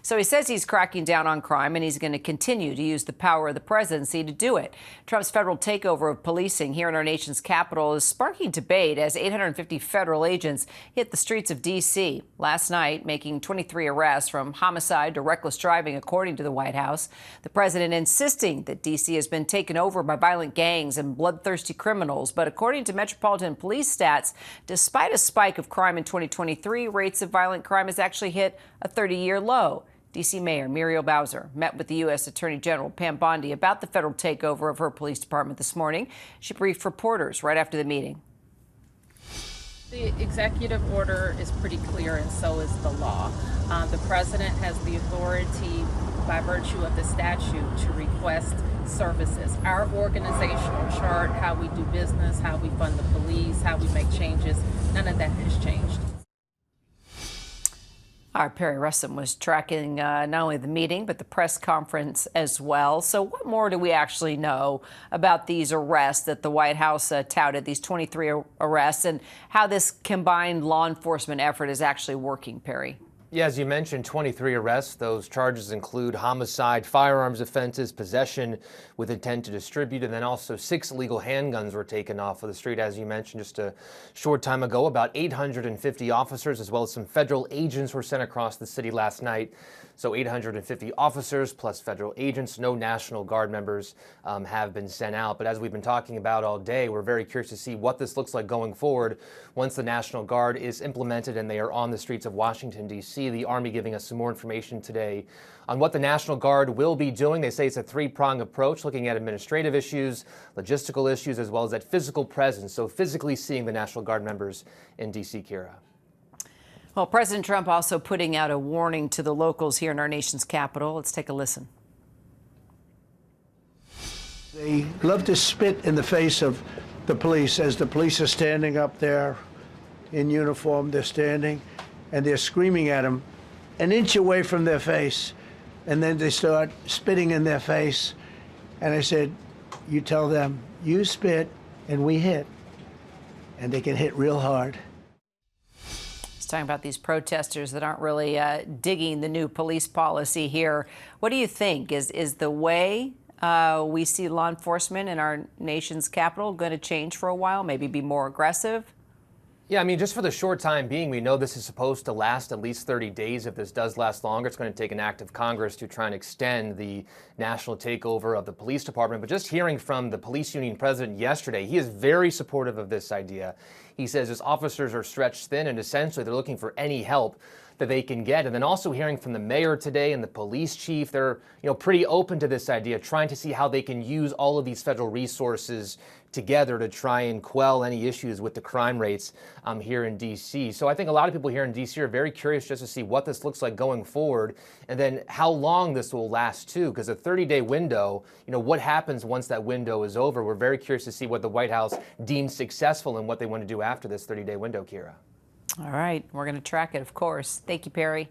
So he says he's cracking down on crime and he's going to continue to use the power of the presidency to do it. Trump's federal takeover of policing here in our nation's capital is sparking debate as 850 federal agents hit the streets of D.C. last night, making 23 arrests from homicide to reckless driving, according to the White House. The president insisting that D.C. has been taken over by violent gangs and bloodthirsty criminals. But according to Metropolitan Police stats, despite a spike of crime in 2023, rates of violent crime has actually hit a 30-year low. D.C. Mayor Muriel Bowser met with the U.S. Attorney General Pam Bondi about the federal takeover of her police department this morning. She briefed reporters right after the meeting. The executive order is pretty clear, and so is the law. The president has the authority by virtue of the statute to request services. Our organizational chart, how we do business, how we fund the police, how we make changes, none of that has changed. Our Perry Russom was tracking not only the meeting, but the press conference as well. So what more do we actually know about these arrests that the White House touted, these 23 arrests, and how this combined law enforcement effort is actually working, Perry? Yeah, as you mentioned, 23 arrests. Those charges include homicide, firearms offenses, possession with intent to distribute, and then also 6 illegal handguns were taken off of the street, as you mentioned just a short time ago. About 850 officers as well as some federal agents were sent across the city last night. So 850 officers plus federal agents. No National Guard members have been sent out. But as we've been talking about all day, we're very curious to see what this looks like going forward once the National Guard is implemented and they are on the streets of Washington, D.C. The Army giving us some more information today on what the National Guard will be doing. They say it's a 3-pronged approach, looking at administrative issues, logistical issues, as well as that physical presence. So physically seeing the National Guard members in D.C., Kira. Well, President Trump also putting out a warning to the locals here in our nation's capital. Let's take a listen. They love to spit in the face of the police as the police are standing up there in uniform. They're standing and they're screaming at them an inch away from their face. And then they start spitting in their face. And I said, you tell them, you spit and we hit. And they can hit real hard. Talking about these protesters that aren't really digging the new police policy here. What do you think? Is the way we see law enforcement in our nation's capital going to change for a while, maybe be more aggressive? Yeah, I mean, just for the short time being, we know this is supposed to last at least 30 days. If this does last longer, it's going to take an act of Congress to try and extend the national takeover of the police department. But just hearing from the police union president yesterday, he is very supportive of this idea. He says his officers are stretched thin and essentially they're looking for any help that they can get. And then also hearing from the mayor today and the police chief, they're pretty open to this idea, trying to see how they can use all of these federal resources together to try and quell any issues with the crime rates here in D.C. So I think a lot of people here in D.C. are very curious just to see what this looks like going forward and then how long this will last too, because a 30-day window, what happens once that window is over? We're very curious to see what the White House deems successful and what they want to do after this 30-day window, Kira. All right. We're going to track it, of course. Thank you, Perry.